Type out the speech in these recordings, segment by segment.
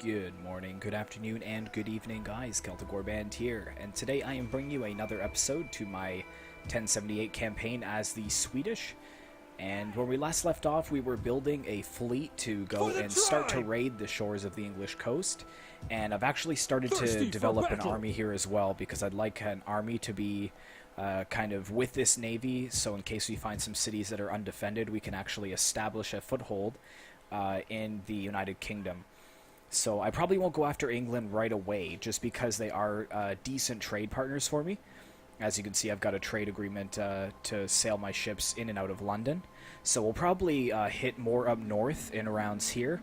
Good morning, good afternoon, and good evening, guys. Celtic Warband here, and today I am bringing you another episode to my 1078 campaign as the Swedish. And when we last left off, we were building a fleet to go and start to raid the shores of the English coast. And I've actually started to develop an army here as well, because I'd like an army to be kind of with this navy, so in case we find some cities that are undefended, we can actually establish a foothold in the United Kingdom. So I probably won't go after England right away, just because they are decent trade partners for me. As you can see, I've got a trade agreement to sail my ships in and out of London. So we'll probably hit more up north in around here,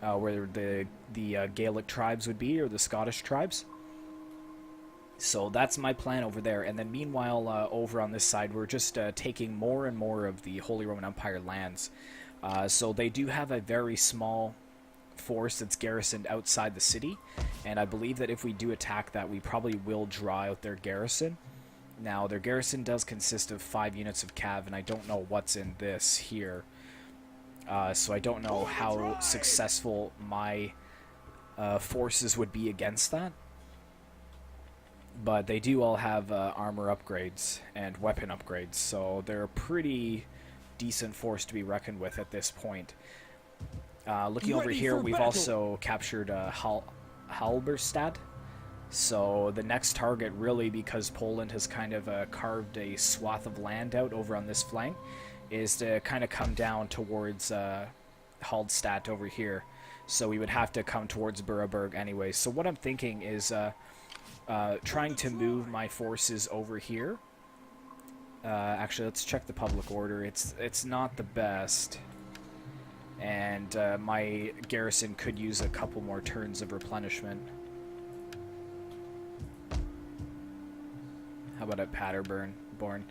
where the Gaelic tribes would be, or the Scottish tribes. So that's my plan over there. And then meanwhile, over on this side, we're just taking more and more of the Holy Roman Empire lands. So they do have a very small force that's garrisoned outside the city, and I believe that if we do attack that, we probably will draw out their garrison. Now, their garrison does consist of 5 units of cav, and I don't know what's in this here. So I don't know how successful my forces would be against that. But they do all have armor upgrades and weapon upgrades, so they're a pretty decent force to be reckoned with at this point. Looking over here, we've also captured Halberstadt. So the next target, really, because Poland has kind of carved a swath of land out over on this flank, is to kind of come down towards Haldstadt over here. So we would have to come towards Bürgerberg anyway. So what I'm thinking is trying to move my forces over here. Actually, let's check the public order. It's not the best. And my garrison could use a couple more turns of replenishment. How about at Paderborn?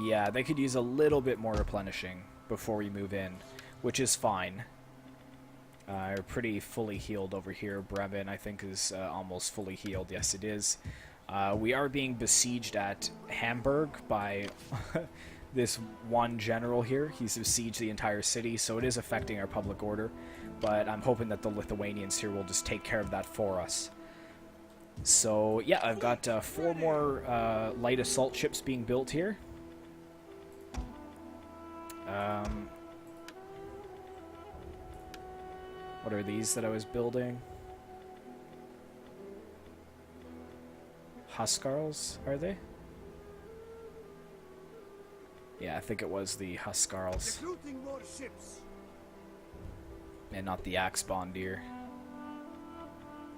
Yeah, they could use a little bit more replenishing before we move in, which is fine. We're pretty fully healed over here. Bremen, I think, is almost fully healed. Yes, it is. We are being besieged at Hamburg by this one general here. He's besieged the entire city, so it is affecting our public order. But I'm hoping that the Lithuanians here will just take care of that for us. So, yeah, I've got 4 more light assault ships being built here. What are these that I was building? Huskarls, are they? Yeah, I think it was the Huskarls. And not the Axbondir.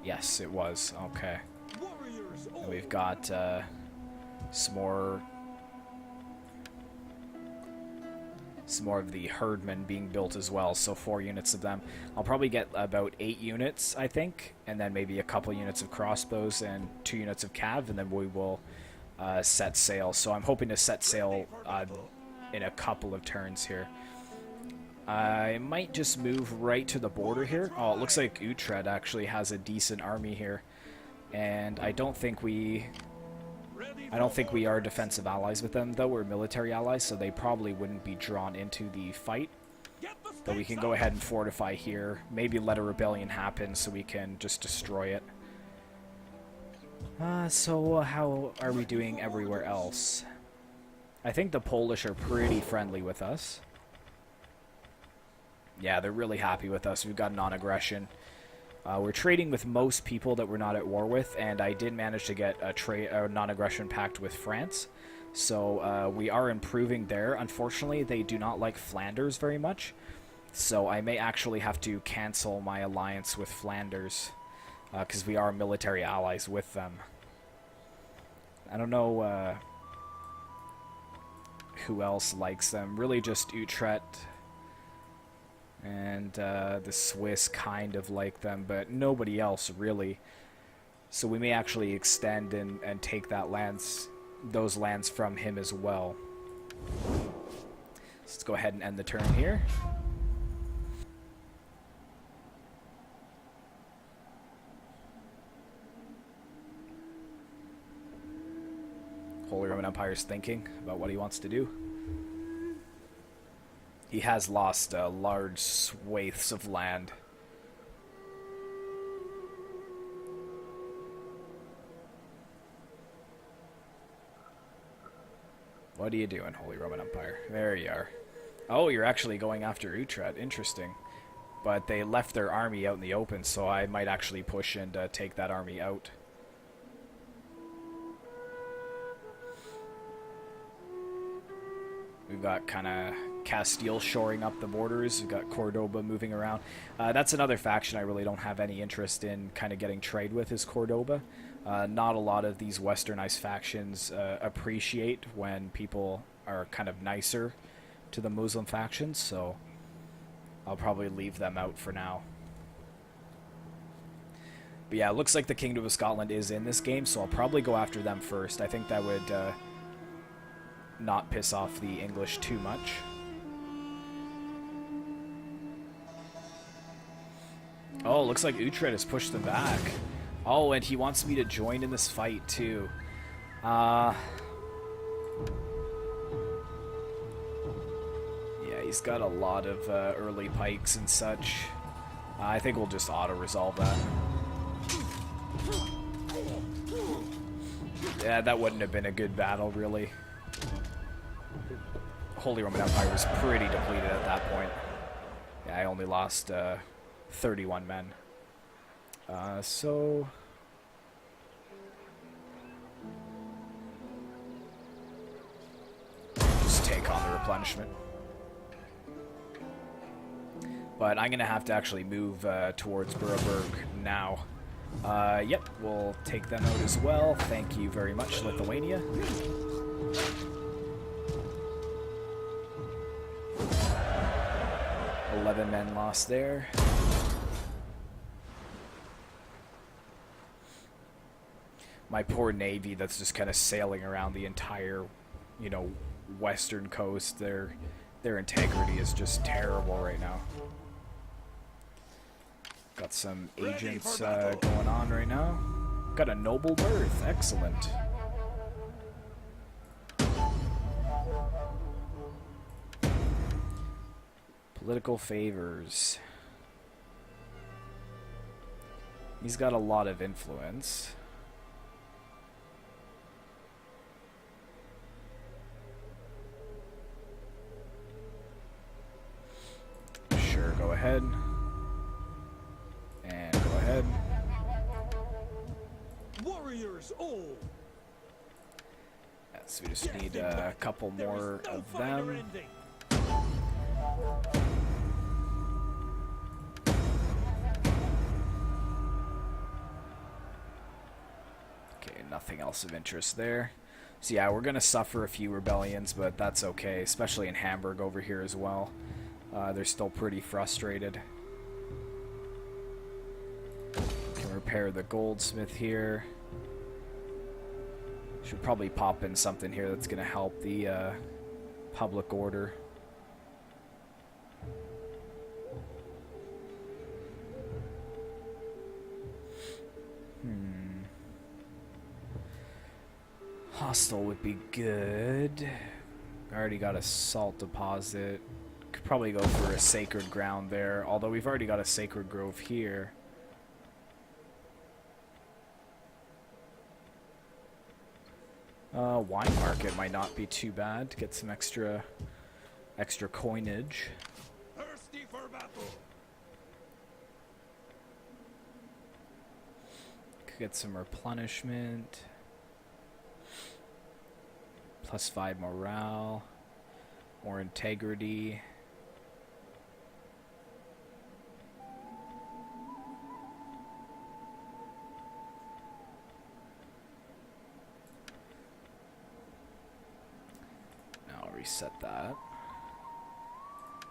Yes, it was. Okay. And we've got some more of the herdmen being built as well, so 4 units of them. I'll probably get about 8 units, I think, and then maybe a couple units of crossbows and 2 units of cav, and then we will set sail. So I'm hoping to set sail in a couple of turns here. I might just move right to the border here. Oh, it looks like Utrecht actually has a decent army here, and I don't think we are defensive allies with them, though. We're military allies, so they probably wouldn't be drawn into the fight. But we can go ahead and fortify here. Maybe let a rebellion happen so we can just destroy it. So how are we doing everywhere else? I think the Polish are pretty friendly with us. Yeah, they're really happy with us. We've got non-aggression. We're trading with most people that we're not at war with, and I did manage to get a non-aggression pact with France. So we are improving there. Unfortunately, they do not like Flanders very much. So I may actually have to cancel my alliance with Flanders, because we are military allies with them. I don't know who else likes them. Really just Utrecht. And the Swiss kind of like them, but nobody else really. So we may actually extend and take those lands from him as well. Let's go ahead and end the turn here. Holy Roman Empire is thinking about what he wants to do. He has lost large swathes of land. What are you doing, Holy Roman Empire? There you are. Oh, you're actually going after Utrecht. Interesting. But they left their army out in the open, so I might actually push and take that army out. We've got kind of Castile shoring up the borders. We've got Cordoba moving around. That's another faction I really don't have any interest in kind of getting trade with, is Cordoba. Not a lot of these westernized factions appreciate when people are kind of nicer to the Muslim factions, so I'll probably leave them out for now. But yeah, it looks like the Kingdom of Scotland is in this game, so I'll probably go after them first. I think that would not piss off the English too much. Oh, looks like Utrecht has pushed them back. Oh, and he wants me to join in this fight too. Yeah, he's got a lot of early pikes and such. I think we'll just auto-resolve that. Yeah, that wouldn't have been a good battle, really. Holy Roman Empire was pretty depleted at that point. Yeah, I only lost 31 men. So... just take on the replenishment. But I'm going to have to actually move towards Boroburg now. Yep, we'll take them out as well. Thank you very much, Lithuania. $11 men lost there. My poor navy that's just kind of sailing around the entire, you know, western coast. Their integrity is just terrible right now. Got some agents going on right now. Got a noble birth. Excellent. Political favors. He's got a lot of influence. Sure, go ahead. And go ahead. Warriors all. So we just need a couple more of them. Okay, nothing else of interest there. So yeah, we're gonna suffer a few rebellions, but that's okay, especially in Hamburg over here as well. They're still pretty frustrated. Can repair the goldsmith here. Should probably pop in something here that's gonna help the public order. Hostile would be good. I already got a salt deposit. Could probably go for a sacred ground there, although we've already got a sacred grove here. Wine market might not be too bad to get some extra coinage. Thirsty for battle. Could get some replenishment. +5 morale. More integrity. Reset that.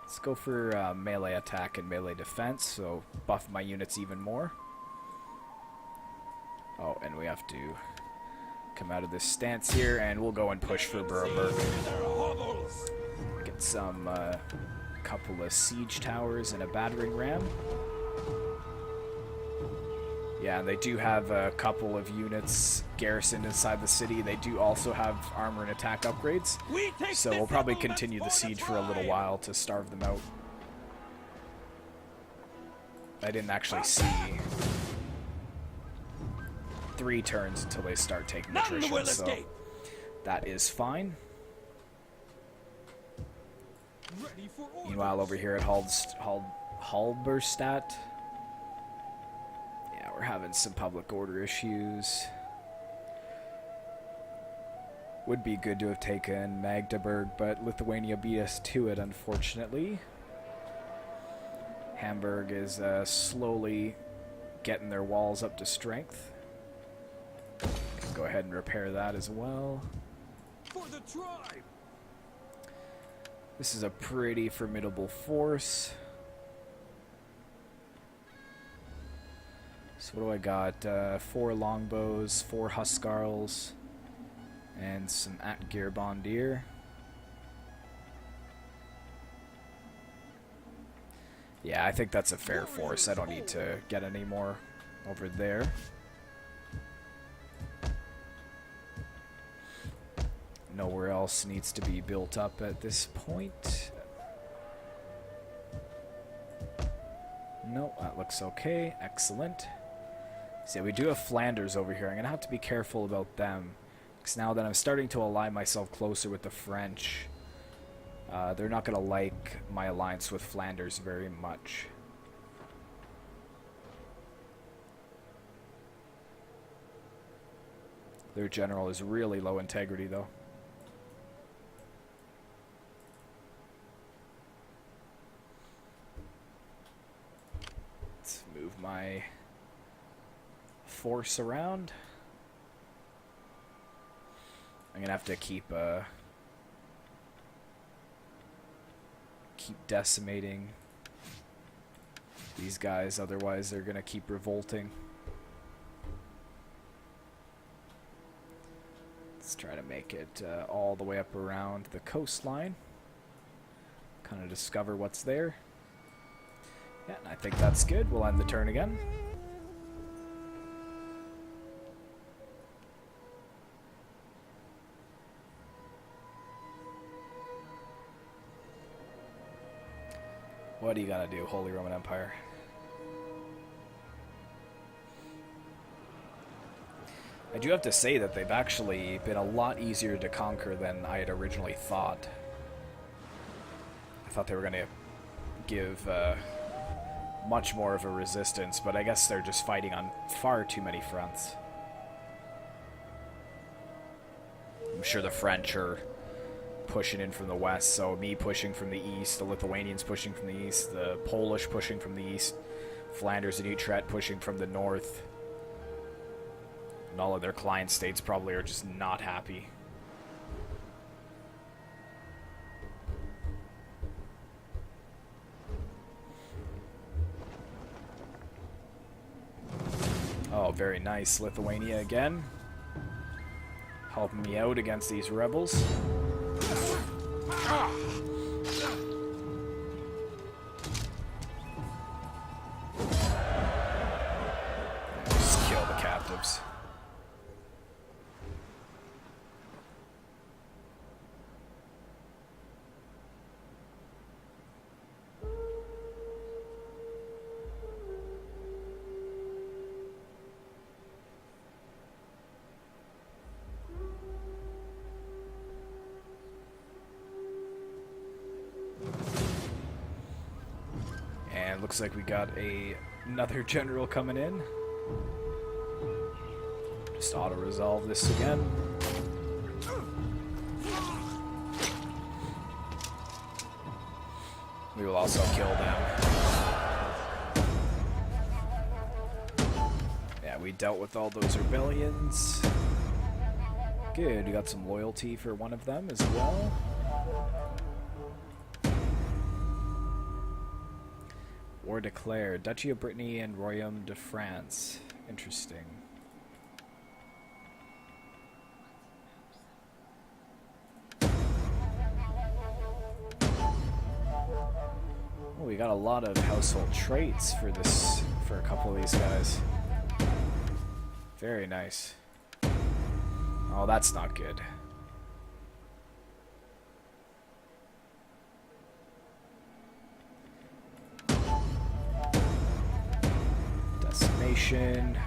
Let's go for melee attack and melee defense, so buff my units even more. Oh, and we have to come out of this stance here, and we'll go and push for Boroburg. Get some couple of siege towers and a battering ram. Yeah, and they do have a couple of units garrisoned inside the city. They do also have armor and attack upgrades. So we'll probably continue the siege for a little while to starve them out. I didn't actually see 3 turns until they start taking attrition, so that is fine. Ready for orders. Meanwhile, over here at Halberstadt, yeah, we're having some public order issues. Would be good to have taken Magdeburg, but Lithuania beat us to it, unfortunately. Hamburg is slowly getting their walls up to strength. Can go ahead and repair that as well. For the tribe. This is a pretty formidable force. So what do I got? 4 longbows, 4 huscarls, and some Atgeir Bondier. Yeah, I think that's a fair force. I don't need to get any more over there. Nowhere else needs to be built up at this point. No, that looks okay. Excellent. So yeah, we do have Flanders over here. I'm going to have to be careful about them. Because now that I'm starting to align myself closer with the French, they're not going to like my alliance with Flanders very much. Their general is really low integrity, though. Let's move my force around. I'm gonna have to keep decimating these guys, otherwise they're gonna keep revolting. Let's try to make it all the way up around the coastline. Kind of discover what's there. Yeah, and I think that's good. We'll end the turn again. What do you gotta do, Holy Roman Empire? I do have to say that they've actually been a lot easier to conquer than I had originally thought. I thought they were gonna give much more of a resistance, but I guess they're just fighting on far too many fronts. I'm sure the French are pushing in from the west, so me pushing from the east, the Lithuanians pushing from the east, the Polish pushing from the east, Flanders and Utrecht pushing from the north. And all of their client states probably are just not happy. Oh, very nice. Lithuania again. Helping me out against these rebels. Just kill the captives. Looks like we got another general coming in. Just auto-resolve this again. We will also kill them. Yeah, we dealt with all those rebellions. Good, we got some loyalty for one of them as well. War declared. Duchy of Brittany and Royaume de France. Interesting. Oh, we got a lot of household traits for this, for a couple of these guys. Very nice. Oh, that's not good.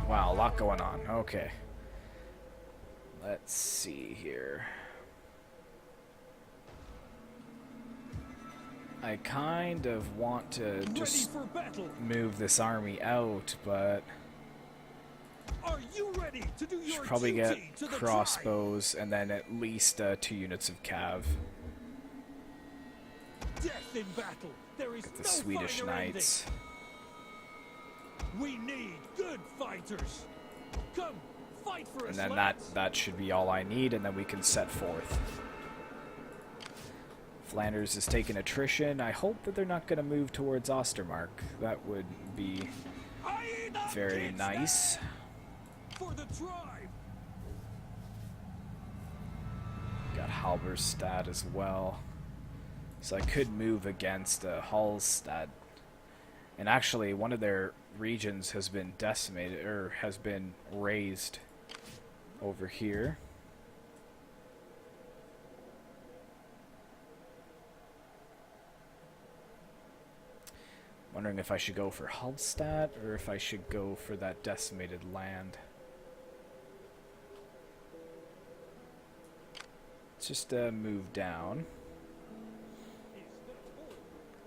Wow, a lot going on. Okay. Let's see here. I kind of want to Ready just for battle. move this army out, but Are you ready to do your should probably get duty to the tribe? crossbows and then at least 2 units of cav. Death in battle. There is The no Swedish finer ending. knights. We need good fighters. Come, fight for us, And then lads. that should be all I need, and then we can set forth. Flanders is taking attrition. I hope that they're not going to move towards Ostermark. That would be Aye, the very kids nice. now. For the tribe. Got Halberstadt as well. So I could move against Hallstatt. And actually, one of their regions has been decimated, or has been razed over here. Wondering if I should go for Hallstatt, or if I should go for that decimated land. Let's just move down.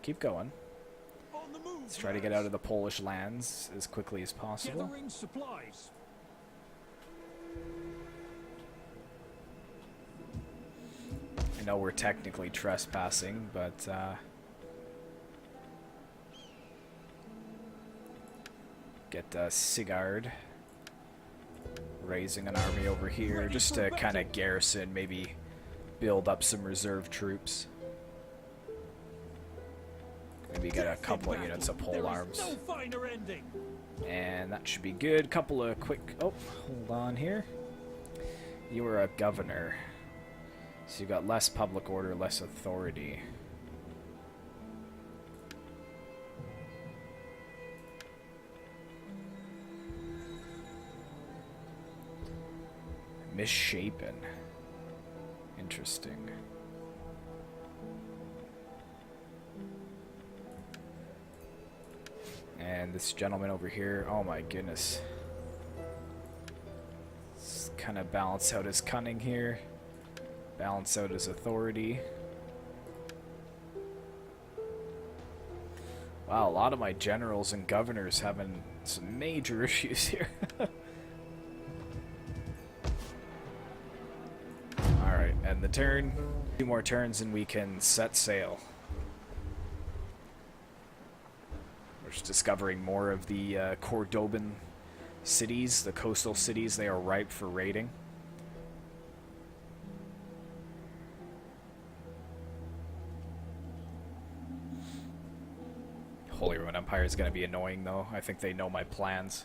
Keep going. On the move, Let's try to get out of the Polish lands as quickly as possible. gathering supplies. I know we're technically trespassing, but get Sigurd raising an army over here just to kind of garrison, maybe build up some reserve troops. Maybe get a couple of units of pole arms. No finer ending. And that should be good. Couple of quick... Oh, hold on here. You were a governor. So you got less public order, less authority. Misshapen. Interesting. And this gentleman over here, oh my goodness. Let's kind of balance out his cunning here. Balance out his authority. Wow, a lot of my generals and governors having some major issues here. Alright, end the turn. 2 more turns and we can set sail. We're just discovering more of the Cordoban cities, the coastal cities. They are ripe for raiding. Holy Roman Empire is going to be annoying, though. I think they know my plans,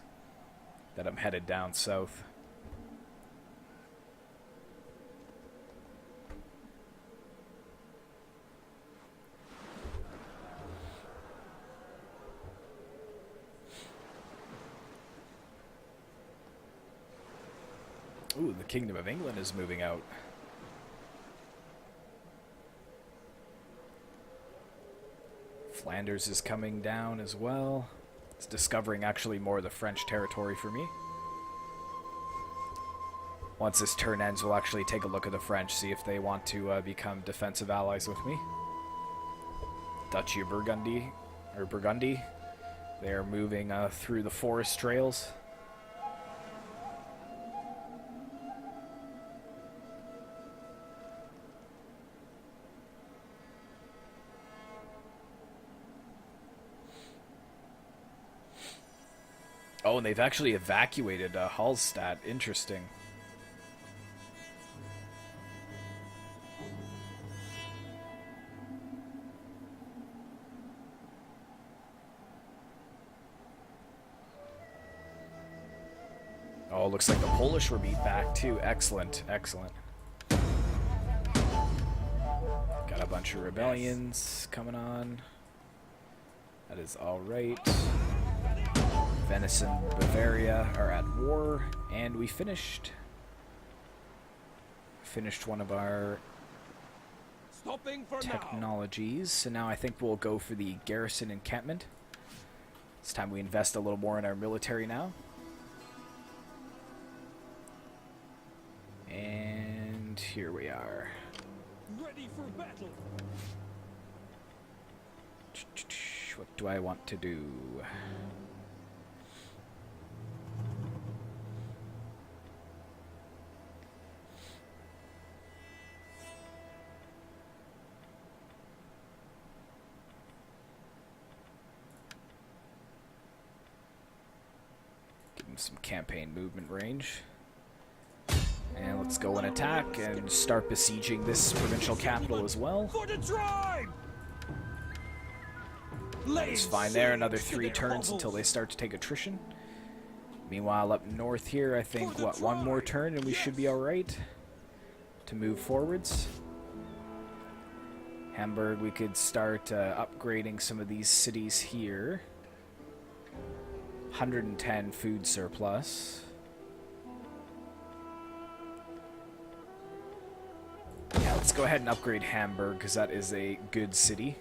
that I'm headed down south. Ooh, the Kingdom of England is moving out. Flanders is coming down as well. It's discovering actually more of the French territory for me. Once this turn ends, we'll actually take a look at the French, see if they want to become defensive allies with me. Duchy of Burgundy, they are moving through the forest trails. Oh, and they've actually evacuated Hallstatt. Interesting. Oh, looks like the Polish were beat back too. Excellent, excellent. Got a bunch of rebellions coming on. That is all right. Venice and Bavaria are at war, and we finished one of our Stopping for technologies. So now I think we'll go for the garrison encampment. It's time we invest a little more in our military now. And here we are. now. Ready for battle. What do I want to do? Give him some campaign movement range. And let's go and attack and start besieging this provincial capital as well. For the tribe! It's fine there, another 3 turns until they start to take attrition. Meanwhile, up north here, I think, what, 1 more turn and we should be alright to move forwards. Hamburg, we could start upgrading some of these cities here. 110 food surplus. Yeah, let's go ahead and upgrade Hamburg, because that is a good city.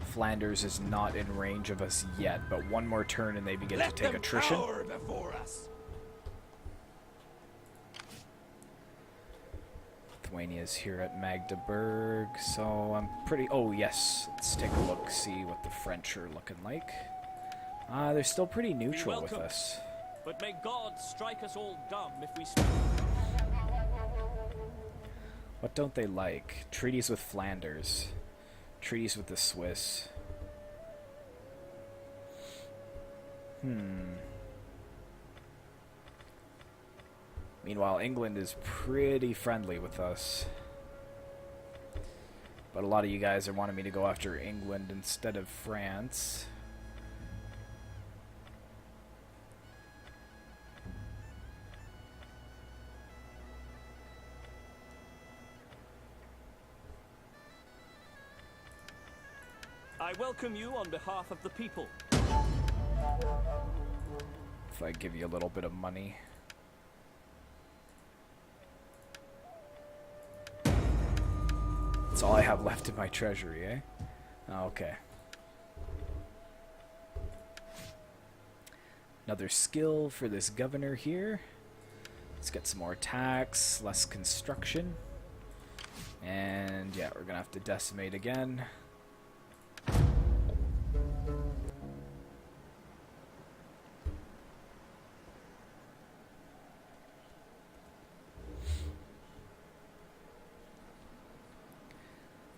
Flanders is not in range of us yet, but 1 more turn and they begin to take attrition. Before us. Lithuania's here at Magdeburg, so I'm pretty... Oh, yes. Let's take a look, see what the French are looking like. They're still pretty neutral with us. But may God strike us all dumb if we speak. What don't they like? Treaties with Flanders. Treaties with the Swiss. Meanwhile, England is pretty friendly with us. But a lot of you guys are wanting me to go after England instead of France. I welcome you on behalf of the people. If I give you a little bit of money. That's all I have left in my treasury, eh? Oh, okay. Another skill for this governor here. Let's get some more tax, less construction. And yeah, we're gonna have to decimate again.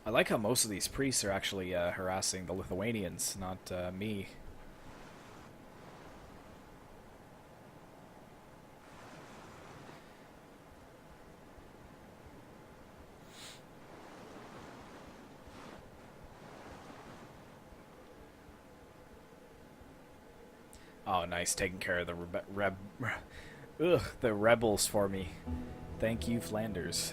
I like how most of these priests are actually harassing the Lithuanians, not me. Oh, nice, taking care of the the rebels for me. Thank you, Flanders.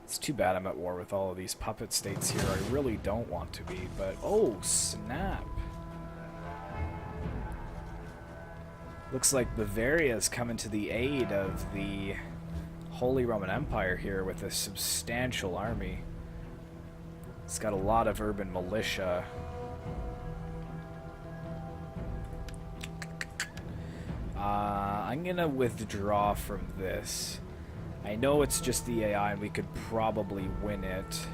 It's too bad I'm at war with all of these puppet states here. I really don't want to be, but... Oh, snap! Looks like Bavaria's coming to the aid of the Holy Roman Empire here with a substantial army. It's got a lot of urban militia. I'm gonna withdraw from this. I know it's just the AI and we could probably win it.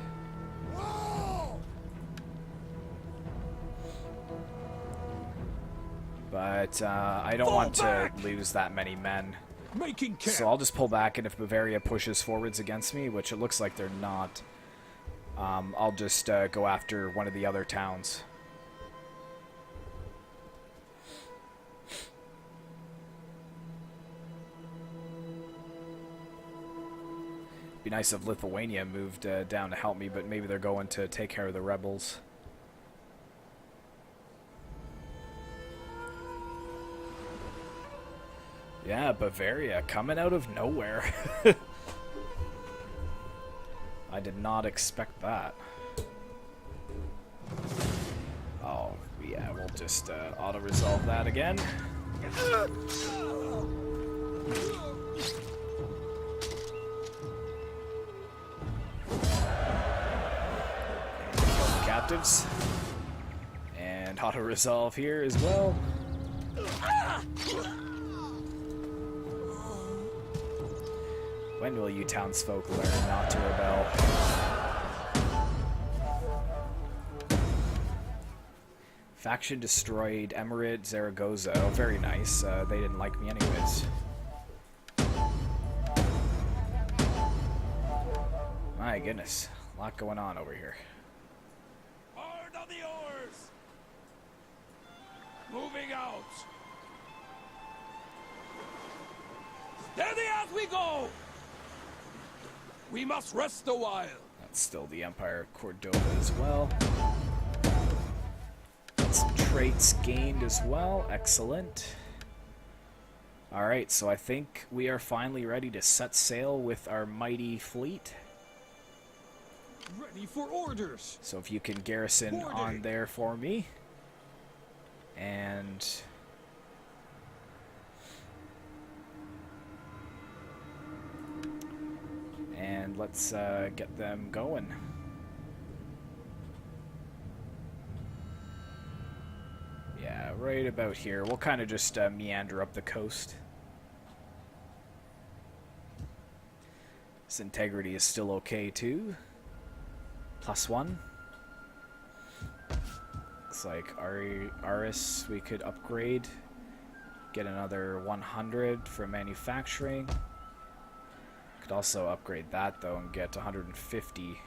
But I don't want to lose that many men. So I'll just pull back, and if Bavaria pushes forwards against me, which it looks like they're not, I'll just go after one of the other towns. Be nice if Lithuania moved down to help me, but maybe they're going to take care of the rebels. Yeah, Bavaria coming out of nowhere. I did not expect that. Oh, yeah, we'll just auto-resolve that again. captives. And auto-resolve here as well. When will you townsfolk learn not to rebel? Faction destroyed Emirate Zaragoza. Oh, very nice. They didn't like me anyways. My goodness. A lot going on over here. Hard on the oars! Moving out! Steady as we go! We must rest a while. That's still the Empire of Cordova as well. Some traits gained as well. Excellent. Alright, so I think we are finally ready to set sail with our mighty fleet. Ready for orders. So if you can garrison on there for me. And let's get them going. Yeah, right about here. We'll kind of just meander up the coast. This integrity is still okay too. +1. Looks like Aris we could upgrade. Get another 100 for manufacturing. Could also upgrade that though and get 150.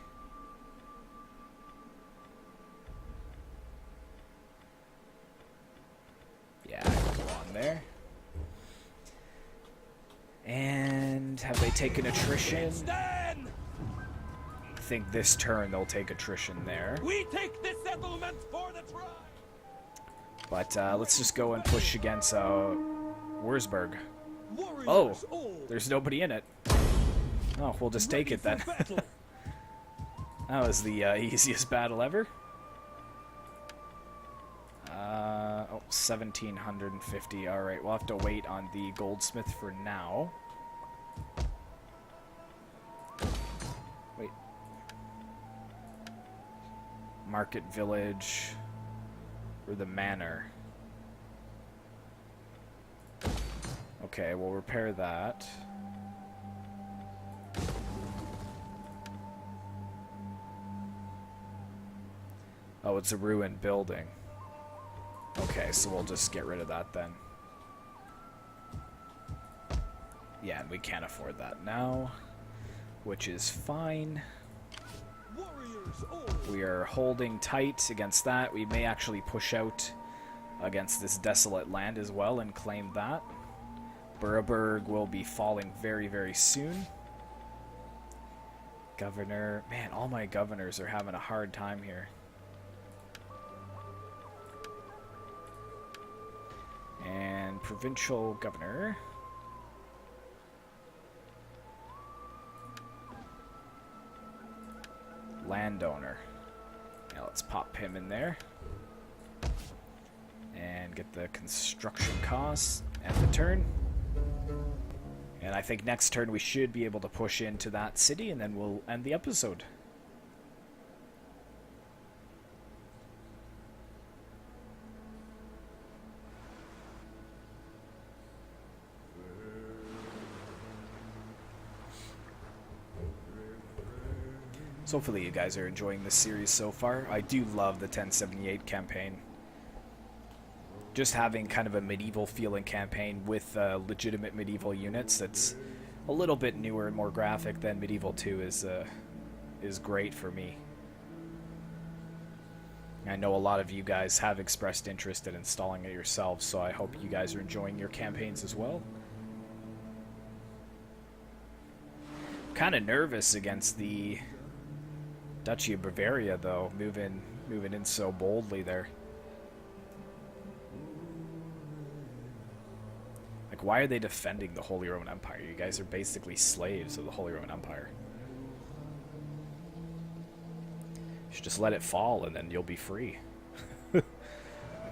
Yeah, go on there. And have they taken attrition? I think this turn they'll take attrition there. We take this settlement for the tribe. But let's just go and push against Wurzburg. Oh, there's nobody in it. Oh, we'll just take it then. That was the easiest battle ever. 1,750. Alright, we'll have to wait on the goldsmith for now. Wait. Market village. Or the manor. Okay, we'll repair that. Oh, it's a ruined building. Okay, so we'll just get rid of that then. Yeah, and we can't afford that now, which is fine. We are holding tight against that. We may actually push out against this desolate land as well and claim that. Buraburg will be falling very, very soon. Governor. Man, all my governors are having a hard time here. And provincial governor. Landowner. Now let's pop him in there. And get the construction costs and the turn. And I think next turn we should be able to push into that city and then we'll end the episode. So hopefully you guys are enjoying this series so far. I do love the 1078 campaign. Just having kind of a medieval feeling campaign with legitimate medieval units that's a little bit newer and more graphic than Medieval 2 is great for me. I know a lot of you guys have expressed interest in installing it yourselves, so I hope you guys are enjoying your campaigns as well. Kind of nervous against the Duchy of Bavaria, though, moving in so boldly there. Like, why are they defending the Holy Roman Empire? You guys are basically slaves of the Holy Roman Empire. You should just let it fall, and then you'll be free. Like,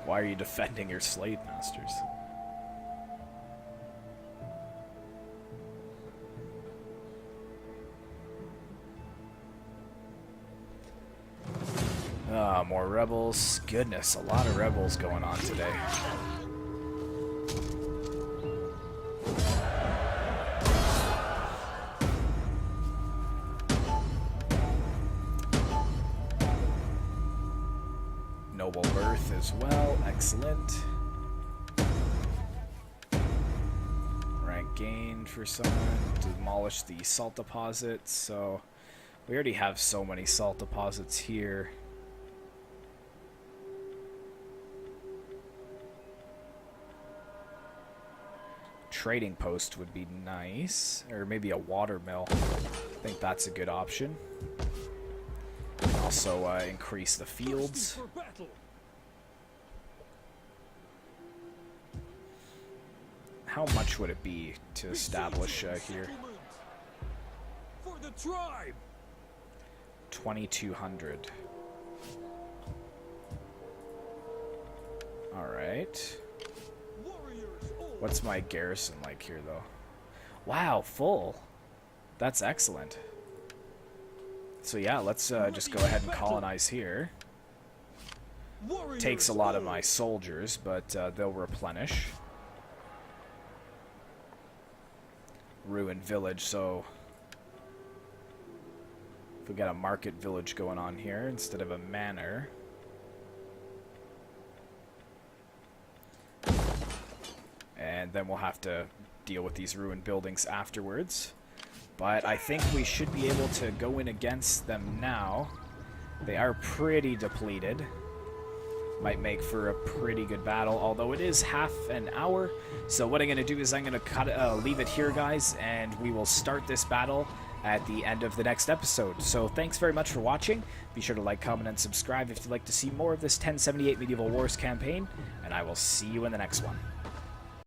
why are you defending your slave masters? More rebels. Goodness, a lot of rebels going on today. Noble birth as well. Excellent. Rank gained for someone. Demolish the salt deposits. So we already have so many salt deposits here. Trading post would be nice, or maybe a water mill. I think that's a good option. Also increase the fields. How much would it be to establish here? For the tribe. 2,200. All right. What's my garrison like here, though? Wow, full. That's excellent. So yeah, let's just go ahead and colonize here. Takes a lot of my soldiers, but they'll replenish. Ruined village, so if we got a market village going on here instead of a manor. And then we'll have to deal with these ruined buildings afterwards. But I think we should be able to go in against them now. They are pretty depleted. Might make for a pretty good battle, although it is half an hour. So what I'm going to do is I'm going to leave it here, guys, and we will start this battle at the end of the next episode. So thanks very much for watching. Be sure to like, comment, and subscribe if you'd like to see more of this 1078 Medieval Wars campaign, and I will see you in the next one.